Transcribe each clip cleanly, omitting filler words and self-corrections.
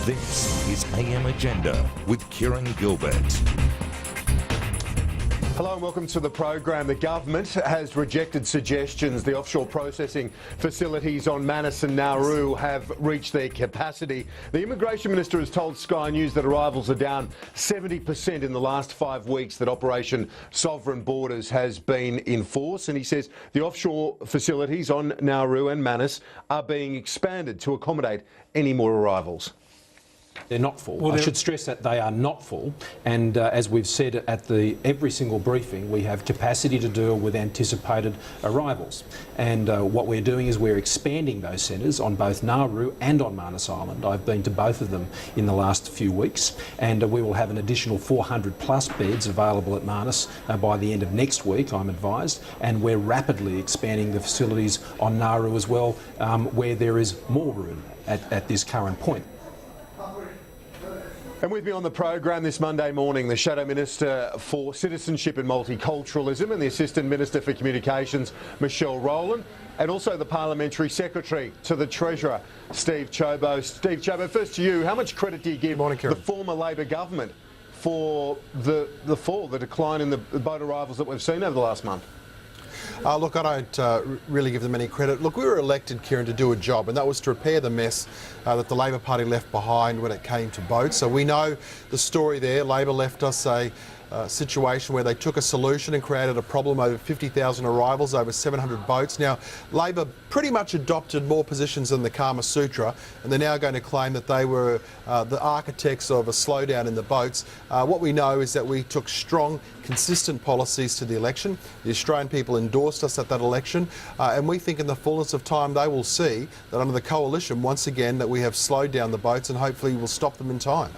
This is AM Agenda with Kieran Gilbert. Hello and welcome to the program. The government has rejected suggestions the offshore processing facilities on Manus and Nauru have reached their capacity. The Immigration Minister has told Sky News that arrivals are down 70% in the last 5 weeks that Operation Sovereign Borders has been in force. And he says the offshore facilities on Nauru and Manus are being expanded to accommodate any more arrivals. They're not full. Well, I should stress that they are not full, and as we've said at every single briefing, we have capacity to deal with anticipated arrivals. And what we're doing is we're expanding those centres on both Nauru and on Manus Island. I've been to both of them in the last few weeks, and we will have an additional 400 plus beds available at Manus by the end of next week, I'm advised, and we're rapidly expanding the facilities on Nauru as well, where there is more room at this current point. And with me on the program this Monday morning, the Shadow Minister for Citizenship and Multiculturalism and the Assistant Minister for Communications, Michelle Rowland, and also the Parliamentary Secretary to the Treasurer, Steve Ciobo. Steve Ciobo, first to you, how much credit do you give the former Labor government for the decline in the boat arrivals that we've seen over the last month? Look, I don't really give them any credit. Look, we were elected, Kieran, to do a job, and that was to repair the mess that the Labor Party left behind when it came to boats. So we know the story there. Labor left us a situation where they took a solution and created a problem, over 50,000 arrivals, over 700 boats. Now, Labor pretty much adopted more positions than the Kama Sutra, and they're now going to claim that they were the architects of a slowdown in the boats. What we know is that we took strong, consistent policies to the election. The Australian people endorsed us at that election, and we think in the fullness of time they will see that under the coalition, once again, that we have slowed down the boats and hopefully will stop them in time.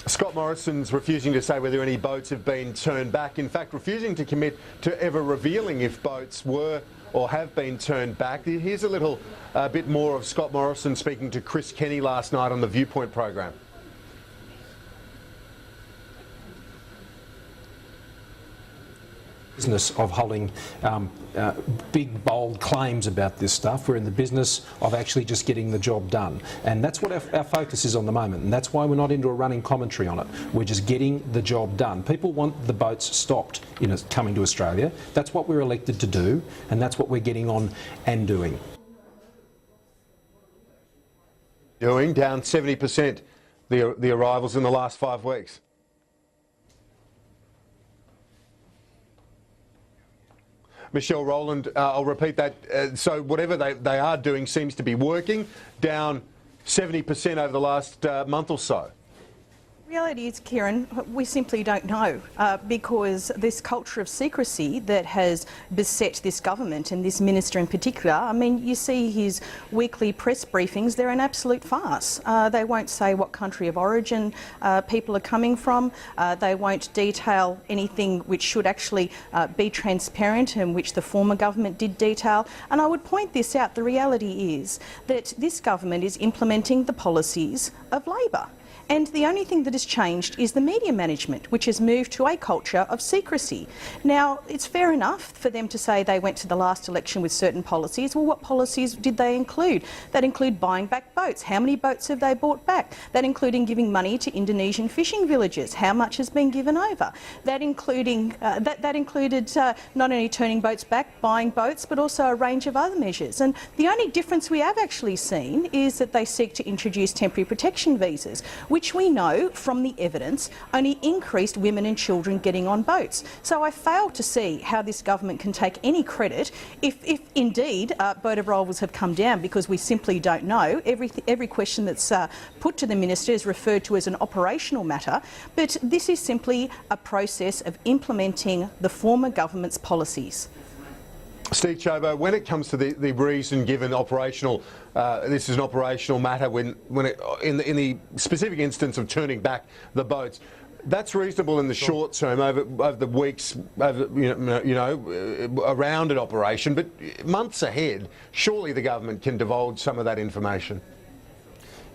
Scott Morrison's refusing to say whether any boats have been turned back, in fact refusing to commit to ever revealing if boats were or have been turned back. Here's a little bit more of Scott Morrison speaking to Chris Kenny last night on the Viewpoint program. Business of holding big, bold claims about this stuff. We're in the business of actually just getting the job done. And that's what our focus is on the moment. And that's why we're not into a running commentary on it. We're just getting the job done. People want the boats stopped coming to Australia. That's what we're elected to do. And that's what we're getting on and doing. Down 70% the arrivals in the last 5 weeks. Michelle Rowland, I'll repeat that. So whatever they are doing seems to be working, down 70% over the last month or so. The reality is, Kieran, we simply don't know because this culture of secrecy that has beset this government and this minister in particular, I mean, you see his weekly press briefings, they're an absolute farce. They won't say what country of origin people are coming from. They won't detail anything which should actually be transparent and which the former government did detail. And I would point this out, the reality is that this government is implementing the policies of Labor. And the only thing that has changed is the media management, which has moved to a culture of secrecy. Now, it's fair enough for them to say they went to the last election with certain policies. Well, what policies did they include? That include buying back boats. How many boats have they bought back? That including giving money to Indonesian fishing villages. How much has been given over? That included not only turning boats back, buying boats, but also a range of other measures. And the only difference we have actually seen is that they seek to introduce temporary protection visas, which we know from the evidence only increased women and children getting on boats. So I fail to see how this government can take any credit if indeed boat arrivals have come down, because we simply don't know. Every question that's put to the minister is referred to as an operational matter, but this is simply a process of implementing the former government's policies. Steve Ciobo, when it comes to the reason given operational, this is an operational matter in the specific instance of turning back the boats, that's reasonable in the short term over the weeks around an operation, but months ahead, surely the government can divulge some of that information.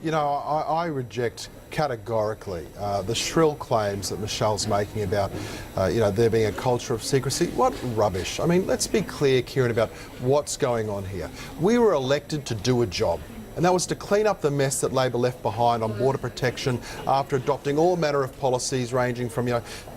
You know, I reject categorically the shrill claims that Michelle's making about, there being a culture of secrecy. What rubbish. I mean, let's be clear, Kieran, about what's going on here. We were elected to do a job. And that was to clean up the mess that Labor left behind on border protection after adopting all manner of policies ranging from,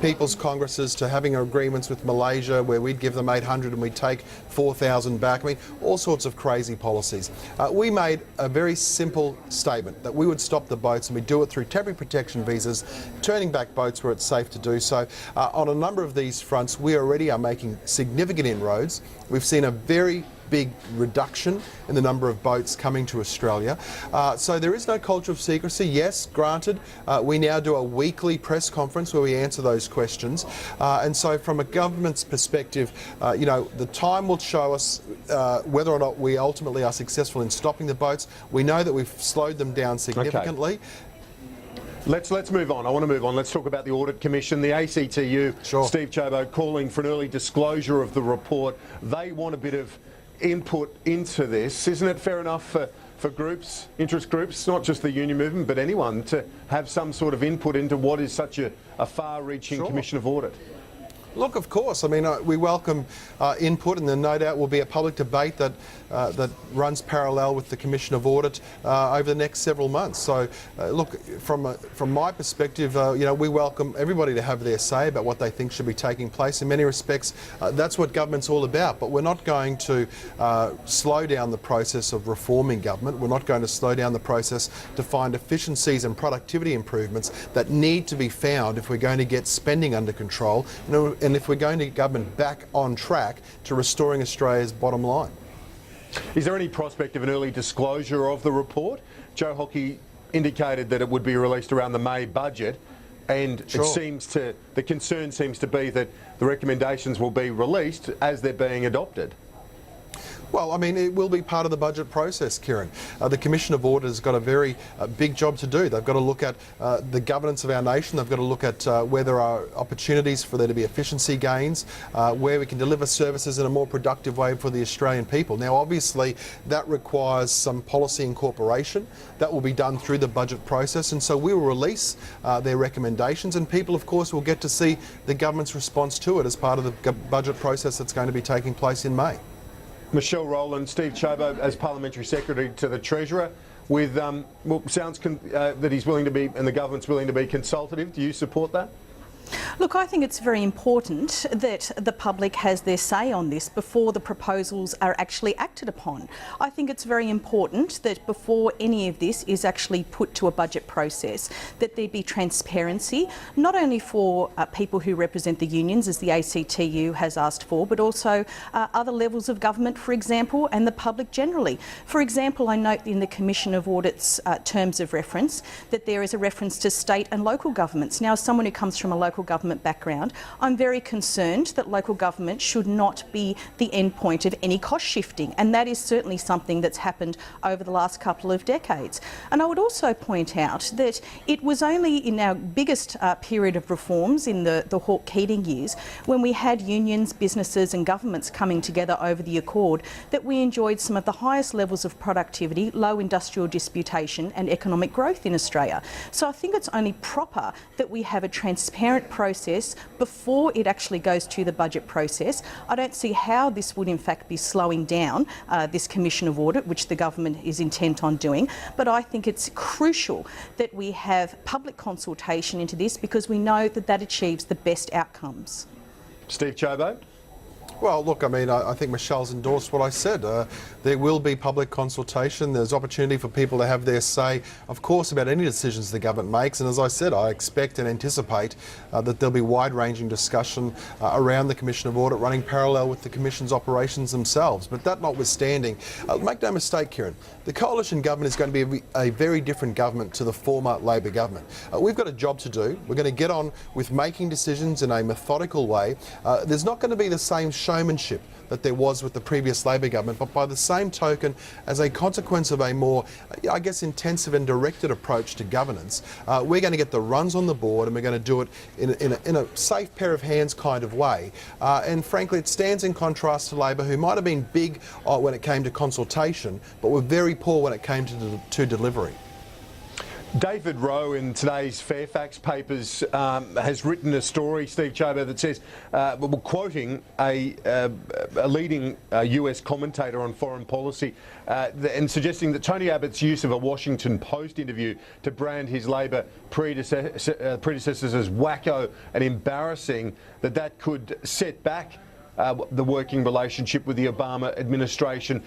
people's congresses to having agreements with Malaysia where we'd give them 800 and we'd take 4,000 back. I mean, all sorts of crazy policies. We made a very simple statement that we would stop the boats, and we do it through temporary protection visas, turning back boats where it's safe to do so. On a number of these fronts, we already are making significant inroads. We've seen a very big reduction in the number of boats coming to Australia. So there is no culture of secrecy. Yes, granted, we now do a weekly press conference where we answer those questions. And so from a government's perspective, the time will show us whether or not we ultimately are successful in stopping the boats. We know that we've slowed them down significantly. Okay. Let's move on. I want to move on. Let's talk about the Audit Commission. The ACTU, Sure. Steve Ciobo, calling for an early disclosure of the report. They want a bit of input into this. Isn't it fair enough for groups, interest groups, not just the union movement, but anyone, to have some sort of input into what is such a far-reaching Sure. Commission of Audit? Look, of course. I mean, we welcome input, and there no doubt will be a public debate that runs parallel with the Commission of Audit over the next several months. So, look, from my perspective, we welcome everybody to have their say about what they think should be taking place. In many respects, that's what government's all about. But we're not going to slow down the process of reforming government. We're not going to slow down the process to find efficiencies and productivity improvements that need to be found if we're going to get spending under control. And if we're going to get government back on track to restoring Australia's bottom line. Is there any prospect of an early disclosure of the report? Joe Hockey indicated that it would be released around the May budget, and Sure. the concern seems to be that the recommendations will be released as they're being adopted. Well, I mean, it will be part of the budget process, Kieran. The Commission of Audit has got a very big job to do. They've got to look at the governance of our nation. They've got to look at where there are opportunities for there to be efficiency gains, where we can deliver services in a more productive way for the Australian people. Now, obviously, that requires some policy incorporation. That will be done through the budget process, and so we will release their recommendations, and people, of course, will get to see the government's response to it as part of the budget process that's going to be taking place in May. Michelle Rowland, Steve Ciobo as Parliamentary Secretary to the Treasurer, with sounds that he's willing to be, and the government's willing to be consultative. Do you support that? Look, I think it's very important that the public has their say on this before the proposals are actually acted upon. I think it's very important that before any of this is actually put to a budget process, that there be transparency, not only for people who represent the unions, as the ACTU has asked for, but also other levels of government, for example, and the public generally. For example, I note in the Commission of Audit's terms of reference that there is a reference to state and local governments. Now, as someone who comes from a local government background, I'm very concerned that local government should not be the end point of any cost shifting, and that is certainly something that's happened over the last couple of decades. And I would also point out that it was only in our biggest period of reforms in the Hawke-Keating years, when we had unions, businesses and governments coming together over the Accord, that we enjoyed some of the highest levels of productivity, low industrial disputation and economic growth in Australia. So I think it's only proper that we have a transparent process before it actually goes to the budget process. I don't see how this would in fact be slowing down this Commission of Audit, which the government is intent on doing, but I think it's crucial that we have public consultation into this, because we know that that achieves the best outcomes. Steve Ciobo? Well, look, I mean, I think Michelle's endorsed what I said. There will be public consultation. There's opportunity for people to have their say, of course, about any decisions the government makes. And as I said, I expect and anticipate that there'll be wide-ranging discussion around the Commission of Audit, running parallel with the Commission's operations themselves. But that notwithstanding, make no mistake, Kieran, the coalition government is going to be a very different government to the former Labor government. We've got a job to do. We're going to get on with making decisions in a methodical way. There's not going to be the same showmanship that there was with the previous Labor government, but by the same token, as a consequence of a more, I guess, intensive and directed approach to governance, we're going to get the runs on the board, and we're going to do it in a safe pair of hands kind of way. And frankly, it stands in contrast to Labor, who might have been big when it came to consultation, but were very poor when it came to delivery. David Rowe in today's Fairfax papers has written a story, Steve Ciobo, that says, quoting a leading US commentator on foreign policy and suggesting that Tony Abbott's use of a Washington Post interview to brand his Labor predecessors as wacko and embarrassing, that could set back the working relationship with the Obama administration.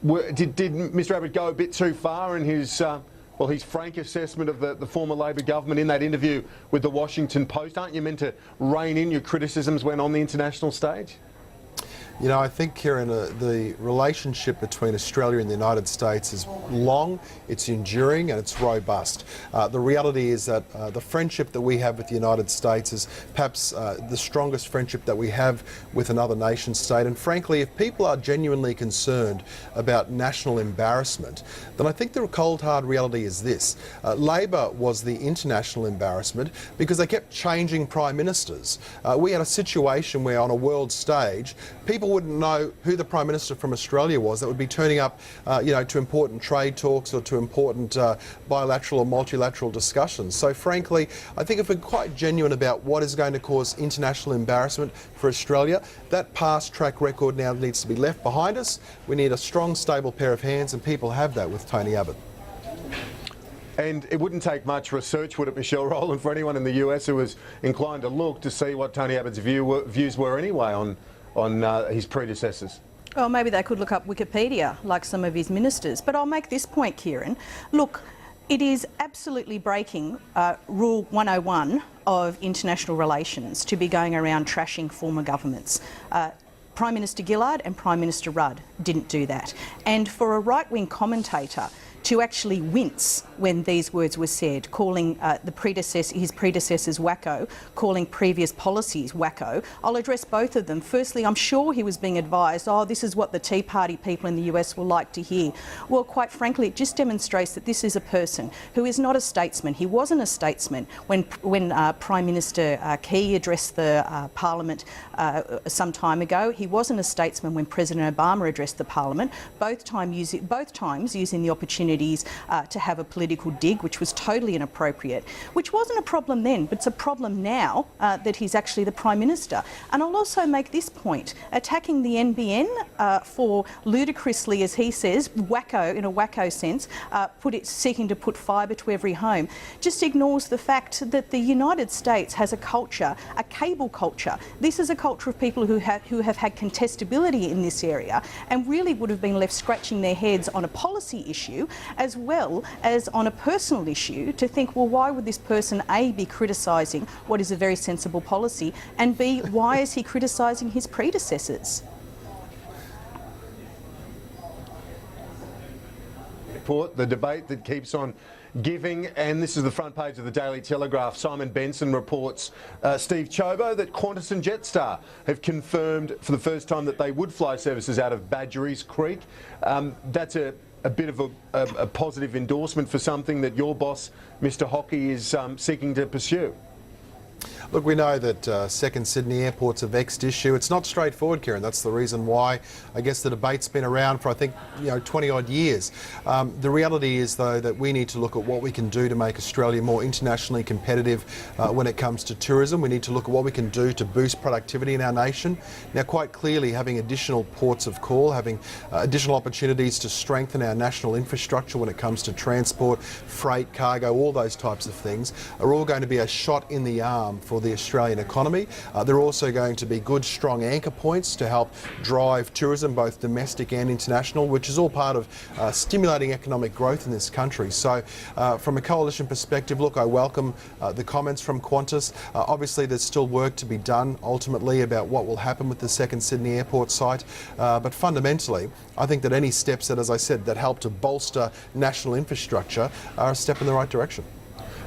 Did Mr Abbott go a bit too far in his frank assessment of the former Labor government in that interview with the Washington Post? Aren't you meant to rein in your criticisms when on the international stage? You know, I think, Kieran, the relationship between Australia and the United States is long, it's enduring and it's robust. The reality is that the friendship that we have with the United States is perhaps the strongest friendship that we have with another nation state. And frankly, if people are genuinely concerned about national embarrassment, then I think the cold hard reality is this. Labor was the international embarrassment because they kept changing prime ministers. We had a situation where on a world stage, people wouldn't know who the Prime Minister from Australia was that would be turning up to important trade talks or to important bilateral or multilateral discussions. So frankly, I think if we're quite genuine about what is going to cause international embarrassment for Australia, that past track record now needs to be left behind us. We need a strong, stable pair of hands, and people have that with Tony Abbott. And it wouldn't take much research, would it, Michelle Rowland, for anyone in the US who was inclined to look to see what Tony Abbott's views were anyway on his predecessors? Well, maybe they could look up Wikipedia, like some of his ministers. But I'll make this point, Kieran. Look, it is absolutely breaking Rule 101 of international relations to be going around trashing former governments. Prime Minister Gillard and Prime Minister Rudd didn't do that. And for a right-wing commentator to actually wince when these words were said, calling his predecessors wacko, calling previous policies wacko. I'll address both of them. Firstly, I'm sure he was being advised, this is what the Tea Party people in the US will like to hear. Well, quite frankly, it just demonstrates that this is a person who is not a statesman. He wasn't a statesman when Prime Minister Key addressed the Parliament some time ago. He wasn't a statesman when President Obama addressed the Parliament, both times using the opportunity to have a political dig, which was totally inappropriate, which wasn't a problem then, but it's a problem now that he's actually the Prime Minister. And I'll also make this point, attacking the NBN for ludicrously, as he says, wacko, in a wacko sense, seeking to put fibre to every home, just ignores the fact that the United States has a culture, a cable culture. This is a culture of people who have had contestability in this area and really would have been left scratching their heads on a policy issue as well as on a personal issue to think, well, why would this person A, be criticising what is a very sensible policy, and B, why is he criticising his predecessors? The debate that keeps on giving, and this is the front page of the Daily Telegraph. Simon Benson reports, Steve Ciobo, that Qantas and Jetstar have confirmed for the first time that they would fly services out of Badgerys Creek. That's a bit of a positive endorsement for something that your boss, Mr Hockey, is seeking to pursue. Look, we know that second Sydney Airport's a vexed issue. It's not straightforward, Kieran. That's the reason why I guess the debate's been around for, I think, 20 odd years. The reality is, though, that we need to look at what we can do to make Australia more internationally competitive when it comes to tourism. We need to look at what we can do to boost productivity in our nation. Now, quite clearly, having additional ports of call, having additional opportunities to strengthen our national infrastructure when it comes to transport, freight, cargo, all those types of things are all going to be a shot in the arm for the Australian economy. They're also going to be good, strong anchor points to help drive tourism, both domestic and international, which is all part of stimulating economic growth in this country. So from a coalition perspective, look, I welcome the comments from Qantas. Obviously, there's still work to be done ultimately about what will happen with the second Sydney Airport site. But fundamentally, I think that any steps that, as I said, that help to bolster national infrastructure are a step in the right direction.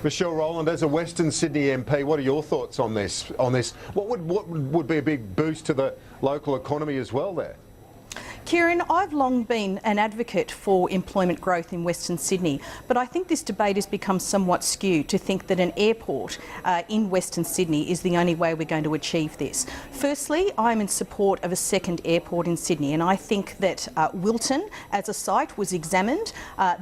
Michelle Rowland, as a Western Sydney MP, what are your thoughts on this? What would be a big boost to the local economy as well there? Kieran, I've long been an advocate for employment growth in Western Sydney, but I think this debate has become somewhat skewed to think that an airport in Western Sydney is the only way we're going to achieve this. Firstly, I'm in support of a second airport in Sydney, and I think that Wilton as a site was examined.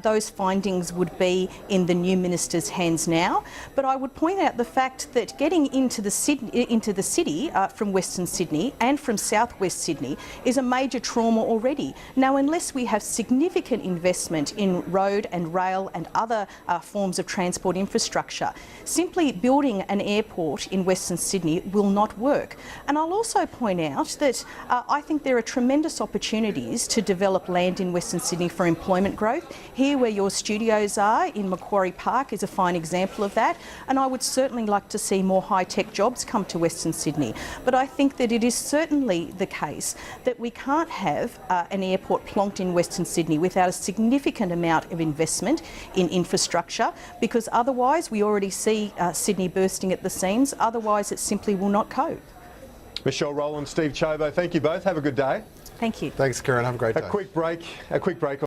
Those findings would be in the new minister's hands now, but I would point out the fact that getting into the city from Western Sydney and from southwest Sydney is a major trauma already. Now, unless we have significant investment in road and rail and other forms of transport infrastructure, simply building an airport in Western Sydney will not work. And I'll also point out that I think there are tremendous opportunities to develop land in Western Sydney for employment growth. Here where your studios are in Macquarie Park is a fine example of that, and I would certainly like to see more high-tech jobs come to Western Sydney. But I think that it is certainly the case that we can't have an airport plonked in Western Sydney without a significant amount of investment in infrastructure, because otherwise we already see Sydney bursting at the seams. Otherwise it simply will not cope. Michelle Rowland, Steve Ciobo, thank you both. Have a good day. Thank you. Thanks, Kieran. Have a great day. A quick break.